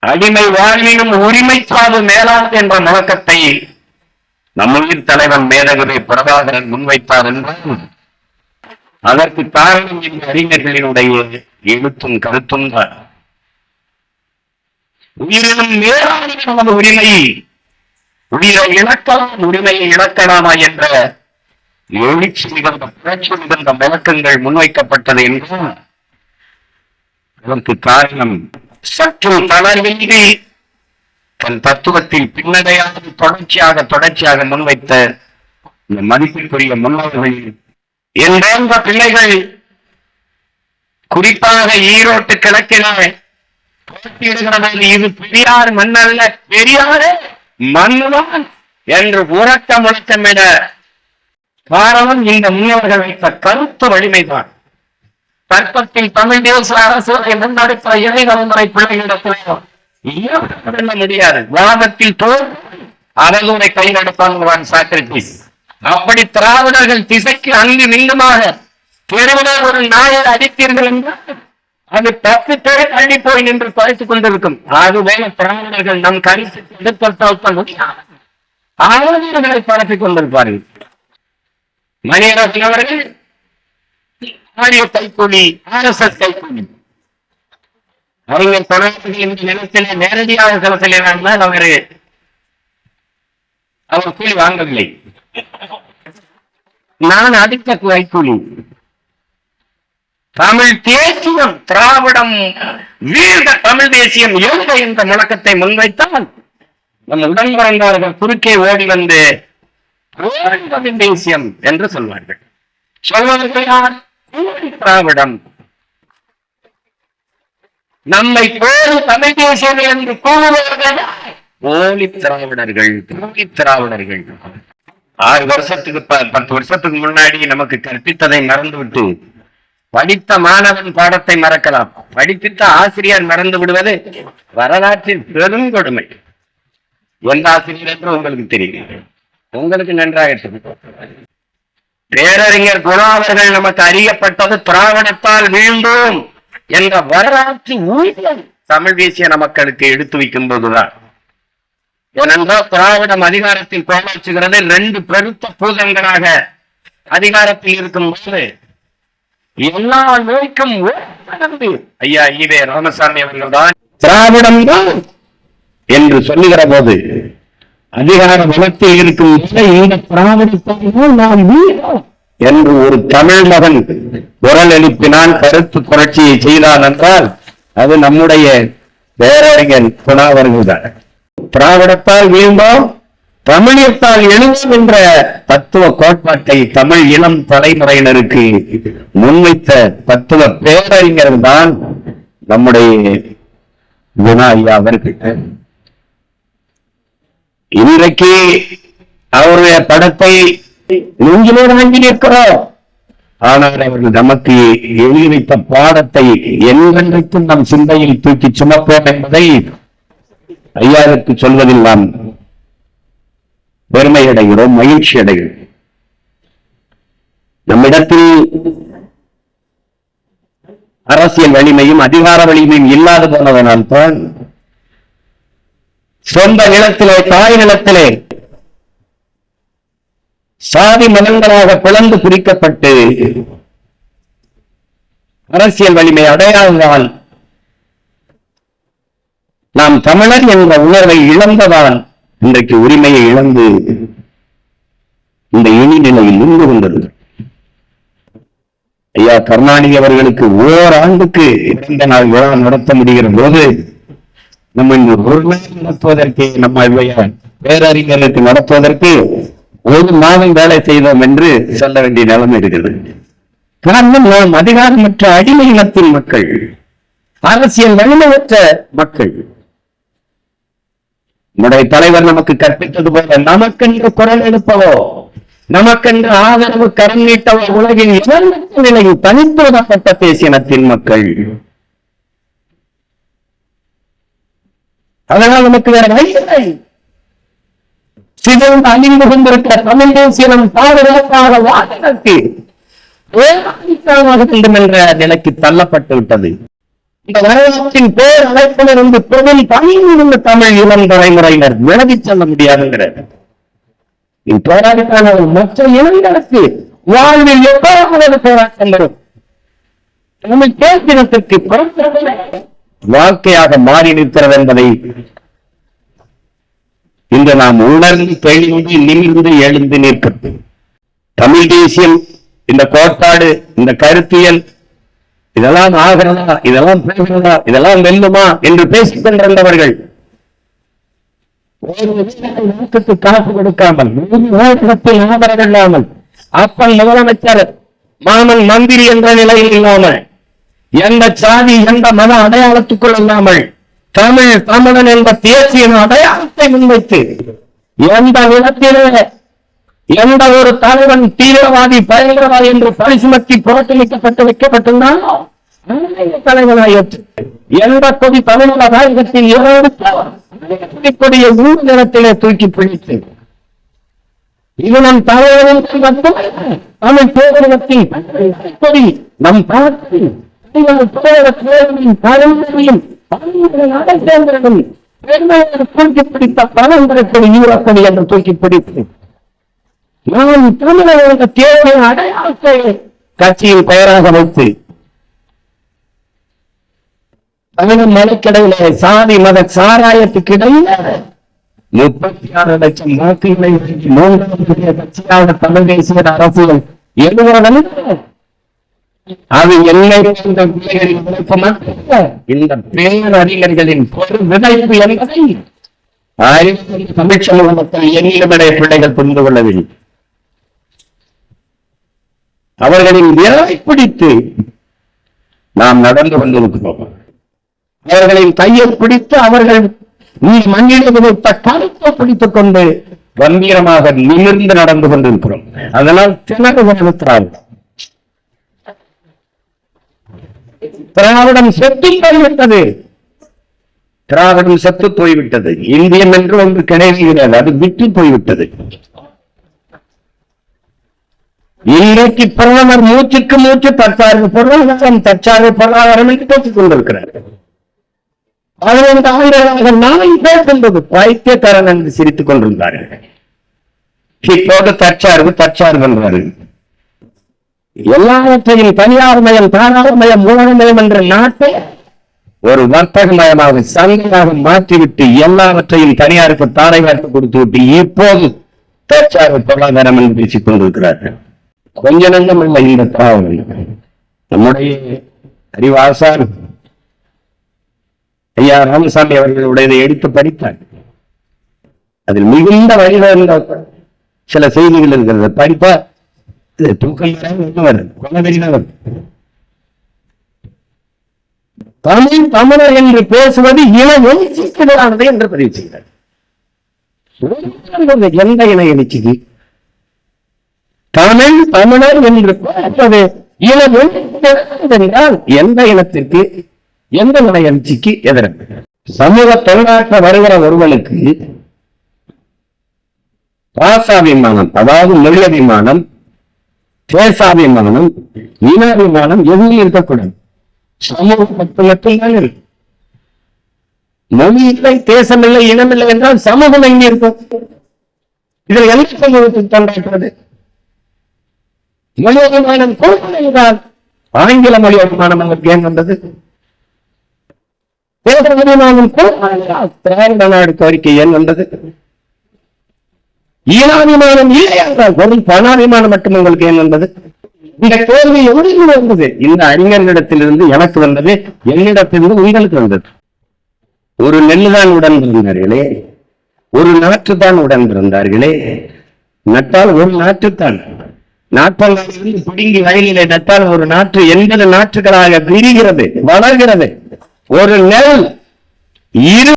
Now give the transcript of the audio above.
அடிமை வாழ்விலும் உரிமை சாவு மேலாது என்ற முழக்கத்தை நம்முயிர் தலைவன் மேதகுவை பிரபாகரன் முன்வைத்தார் என்றும் அதற்கு காரணம் இந்த அறிஞர்களினுடைய எழுத்தும் கருத்தும் தான். உயிரினும் மேலான நமது உரிமை, உயிரை இழக்கலாம் உரிமையை இழக்கலாமா என்ற எழுச்சி மிகுந்த புரட்சி மிகுந்த விளக்கங்கள் முன்வைக்கப்பட்டது என்றும் அதற்கு காரணம் சற்றும் தளர்வின்றி தன் தத்துவத்தில் பின்னடையாக தொடர்ச்சியாக முன்வைத்த இந்த மதிப்பிற்குரிய முன்னோர்கள் என்ற பிள்ளைகள் குறிப்பாக ஈரோட்டு கிழக்கில போட்டியிடுகிறது. இது பெரியார் மண்ணல்ல, பெரியாரே மண்ணுதான் என்று உறக்க முழக்கமிட காரணம் இந்த முன்னோர்கள் வைத்த கருத்து வலிமைதான். தற்பத்தில் தமிழ் தேச அரசுகளை முன்னெடுத்த இளைஞரை பிள்ளைகளிடத்தில் முடியாது. வாதத்தில் தோல் அரசுரை கையெடுப்பான் சாக்ரட்டிஸ். அப்படி திராவிடர்கள் திசைக்கு அங்கு மீண்டுமாக தெருவினர் ஒரு நாயர் அடித்தீர்கள் என்றால் அது 10 பேர் தள்ளி போய் நின்று குறைத்துக் கொண்டிருக்கும். அதுவேல திராவிடர்கள் நம் கருத்து எடுத்தால் முடியாது ஆளுநர்களை பரப்பிக் கொண்டிருப்பார்கள். மணியரசன் அவர்கள் கைக்கூலி, RSS கைக்கூலி. அறிஞர் தொடர்பு இந்த நிலத்திலே நேரடியாக செலுத்தலாம் அவர் கூலி வாங்கவில்லை. நான் அடித்த கைக்கூலி. தமிழ் தேசியம் திராவிடம் வீழ்ந்த தமிழ் தேசியம் எழுத என்ற முழக்கத்தை முன்வைத்தால் நம் உடன் பிறந்தவர்கள் குறுக்கே ஓடி வந்து தேசியம் என்று சொல்வார்கள். சொல்வதற்கு யார்? திராவிடம். நம்மை போது தமிழ் தேசியம் என்று கூறுவவர்கள் போலி திராவிடர்கள், போலி திராவிடர்கள். 6 வருஷத்துக்கு 10 வருஷத்துக்கு முன்னாடி நமக்கு கற்பித்ததை மறந்துவிட்டு படித்த மாணவன் பாடத்தை மறக்கலாம், படிப்பித்த ஆசிரியர் மறந்து விடுவது வரலாற்றில் பெரும் கொடுமை. எந்த ஆசிரியர் என்று உங்களுக்கு தெரியும், உங்களுக்கு நன்றாக தெரியும். பேரறிஞர் குணாவர்கள் நமக்கு அறியப்பட்டது திராவிடத்தால் வீழ்ந்தோம் என்ற வரலாற்று ஊழியம் தமிழ் தேசிய மக்களுக்கு எடுத்து வைக்கும் போதுதான். ஏனென்றால் திராவிடம் அதிகாரத்தில் கோமாற்றுகிறது. 2 பெருத்த பூதங்களாக அதிகாரத்தில் இருக்கும் போது எல்லா நோய்க்கும் ஐயா ஈவே ராமசாமி அவர்கள் தான் திராவிடம் தான் என்று சொல்லுகிற போது அதிகார வளத்தில் இருக்கும் இந்த திராவிடத்தால் நாம் என்று ஒரு தமிழ் மகன் குரல் எழுப்பினான், கருத்து புரட்சியை செய்தான் என்றால் அது நம்முடைய பேரறிஞர் குணாவர்கள் தான். திராவிடத்தால் வீழ்ந்தோம், தமிழியத்தால் எழுவோம் என்ற தத்துவ கோட்பாட்டை தமிழ் இளம் தலைமுறையினருக்கு முன்வைத்த தத்துவ பேரறிஞர் தான் நம்முடைய குணா ஐயா அவர்கள். இன்றைக்கு அவருடைய படத்தை நெஞ்சிலே வாங்கி நிற்கிறோம். ஆனால் அவர்கள் நமக்கு எழுதி வைத்த பாடத்தை என்றென்றைக்கும் நம் சிந்தையில் தூக்கி சுமப்போம் என்பதை ஐயாவுக்கு சொல்வதில் நாம் பெருமை அடைகிறோம், மகிழ்ச்சி அடைகிறோம். நம்மிடத்தில் அரசியல் வலிமையும் அதிகார வலிமையும் இல்லாது போனதனால் தான் சொந்த நிலத்திலே, தாய் நிலத்திலே சாதி மதங்களாக பிளந்து பிரிக்கப்பட்டு அரசியல் வலிமை அடையாததால் நாம் தமிழர் என்ற உணர்வை இழந்ததால் இன்றைக்கு உரிமையை இழந்து இந்த இழிநிலையில் நின்று கொண்டது. ஐயா கருணாநிதி அவர்களுக்கு ஓராண்டுக்கு 2 நாள் விழா நடத்த முடிகிற போது நம்ம ஒரு நாள் நடத்துவதற்கு, நம்ம பேரறிஞர்களுக்கு நடத்துவதற்கு 1 மாதம் வேலை செய்தோம் என்று சொல்ல வேண்டிய நிலைமை இருக்கிறது. காரணம், நாம் அதிகாரமற்ற அடிமை இனத்தின் மக்கள், அரசியல் வலிமையற்ற மக்கள். நம்முடைய தலைவர் நமக்கு கற்பித்தது போல நமக்கென்று குரல் எழுப்பவோ, நமக்கென்று ஆதரவு கரம் நீட்டவோ உலகின் இழந்த நிலையில் தனித்து விடப்பட்ட தேசியனத்தின் மக்கள். அதனால் நமக்கு வேற வழியில்லை. சிதைந்து அழிந்து கொண்டிருக்கிற தமிழ் தேசியம் பாதுகாப்பாக வாதத்திற்கு வேண்டும் என்ற நிலைக்கு தள்ளப்பட்டு விட்டது. இந்த வரலாற்றின் பேர் அழைப்பிலிருந்து தொழில் பணியிலிருந்து தமிழ் இளம் தலைமுறையினர் விலகிச் செல்ல முடியாதுங்கிறது. போராட்டத்தான மற்ற இளைஞருக்கு வாழ்வில் எவ்வளவு போராட்டம் வரும். தமிழ் தேசினத்திற்கு வாழ்க்கையாக மாறி நிற்கிறது என்பதை இன்று நாம் உணர்ந்து தெளிந்து நிமிர்ந்து எழுந்து நிற்கிறது. தமிழ் தேசியம், இந்த கோட்பாடு, இந்த கருத்தியல் இதெல்லாம் ஆகிறதா, இதெல்லாம் பேசுகிறதா, இதெல்லாம் வெல்லுமா என்று பேசிக் கொண்டிருந்தவர்கள் நாட்டுக்கு காசு கொடுக்காமல், ஆதரவு இல்லாமல், அப்பன் முதலமைச்சர் மாமன் மந்திரி என்ற நிலையில் இல்லாமல், எந்த சாதி எந்த மத அடையாளத்துக்குள் இல்லாமல், தமிழ் தமிழன் என்ற தேசிய அடையாளத்தை முன்வைத்து எந்த விதத்திலே எந்த ஒரு தலைவன் தீவிரவாதி பயங்கரவாதி என்று பழி சுமத்தி புறக்கணிக்கப்பட்டு வைக்கப்பட்டிருந்தால் தலைவனாய் எந்த கொடி தமிழக தாயகத்தில் கொடிய ஊர் நிலத்திலே தூக்கி பிடித்து இது நம் தலைவரின் தமிழ் பேரகத்தின் கொடி நம் பாட்டின் தூக்கி பிடித்த பரம்பரை கொடி ஈரக்கொடி என்று தூக்கி பிடித்து நான் தமிழக தேவையான அடையாளத்தை கட்சியின் பெயராக வைத்து தமிழ் மலைக்கடையிலே சாதி மத சாராயத்துக்கு இடையில 36 லட்சம் வாக்குகளை 3வது பெரிய கட்சியாக தமிழ் தேசிய அரசியல் எழுதுவதன் அது இந்த பிள்ளைகளின் விளைப்பு மட்டும் இந்த பேரறிஞர்களின் பொது விளைப்பு என்பதை தமிழ் சமூக மக்கள் எண்ணிலுடைய பிள்ளைகள் புரிந்து கொள்ளவில்லை. அவர்களின் விரலை பிடித்து நாம் நடந்து கொண்டிருக்கிறோம். அவர்களின் கையை பிடித்து அவர்கள் மண்ணிலே விதைத்த கருத்தை பிடித்துக் கொண்டு கம்பீரமாக நிமிர்ந்து நடந்து கொண்டிருக்கிறோம். அதனால் திராவிடம் செத்து போய்விட்டது. திராவிடம் செத்து போய்விட்டது. இந்தியம் என்று ஒன்று கிடையாது, அது விட்டு போய்விட்டது. இன்றைக்கு பிரதமர் மூச்சுக்கு மூச்சு தற்சார்பு பொருளாதாரம் தற்சார்பு பொருளாதாரம் என்று பேசிக் கொண்டிருக்கிறார். 15 ஆண்டுகளாக நான் பேசும்போது பைத்தியக்காரன் என்று சிரித்துக் கொண்டிருந்தார்கள். இப்போது தற்சார்பு தற்சார்பு என்றார்கள். எல்லாவற்றையும் தனியார் மயம் தாராள மயம் ஊழல்மயம் என்ற நாட்டை ஒரு வர்த்தக மயமாக சந்தையாக மாற்றிவிட்டு எல்லாவற்றையும் தனியாருக்கு தாரை வார்த்து கொடுத்து விட்டு இப்போது தற்சார்பு பொருளாதாரம் என்று பேசிக் கொண்டிருக்கிறார்கள். கொஞ்ச நஞ்சம் இல்லை இந்த திராவிடம். நம்முடைய அறிவாசார் ஐயா ராமசாமி அவர்களுடைய எடுத்து படித்தார். அதில் மிகுந்த வழிவந்த சில செய்திகள் இருக்கிறது. படிப்பா தூக்கம் வருது. தமிழ் தமிழர் என்று பேசுவது இன எழுச்சிக்கு எதிரானது என்று பதிவு செய்தார். எந்த இன எழுச்சிக்கு? தமிழ் தமிழர் என்று பேசுவது இன என்றால் எந்த இனத்திற்கு எந்த இன எழுச்சிக்கு எதிராக? சமூக தொழிலாற்ற வருகிற ஒருவனுக்கு பாசாபிமானம், அதாவது மொழியபிமானம், தேசாபிமானம், இனாபிமானம் எதுவும் இருக்கக்கூடாது. சமூகம் மட்டும்தான் இருக்கு. மொழி இல்லை, தேசம் இல்லை, இனம் இல்லை என்றால் சமூகம் எங்கே இருக்கும்? இதில் எந்த சமூகத்துக்கு கொண்டாடுறது? மொழி அபிமானம் கோட்பாடுதான். ஆங்கில மொழி அபிமானம் அவருக்கு ஏன் வந்தது? தேச அபிமானம் திராவிட நாடு கோரிக்கை ஏன் வந்தது? ஈனாபிமானம் இல்லை என்றால் வெறும் பணாபிமானம் மட்டும் உங்களுக்கு ஏன் வந்தது? இந்த கேள்வி எவ்வளவு வந்தது? இந்த அறிஞர்களிடத்திலிருந்து எனக்கு வந்தது, என்னிடத்திலிருந்து உங்களுக்கு வந்தது. ஒரு நெல்லுதான் உடன் பிறந்தார்களே, ஒரு நாற்றுதான் உடன் பிறந்தார்களே. நட்டால் ஒரு நாற்றுத்தான். நாற்பங்காலிருந்து பிடுங்கி வயலிலே நட்டால் ஒரு நாற்று 80 நாற்றுகளாக விரிகிறது, வளர்கிறது. ஒரு நெல்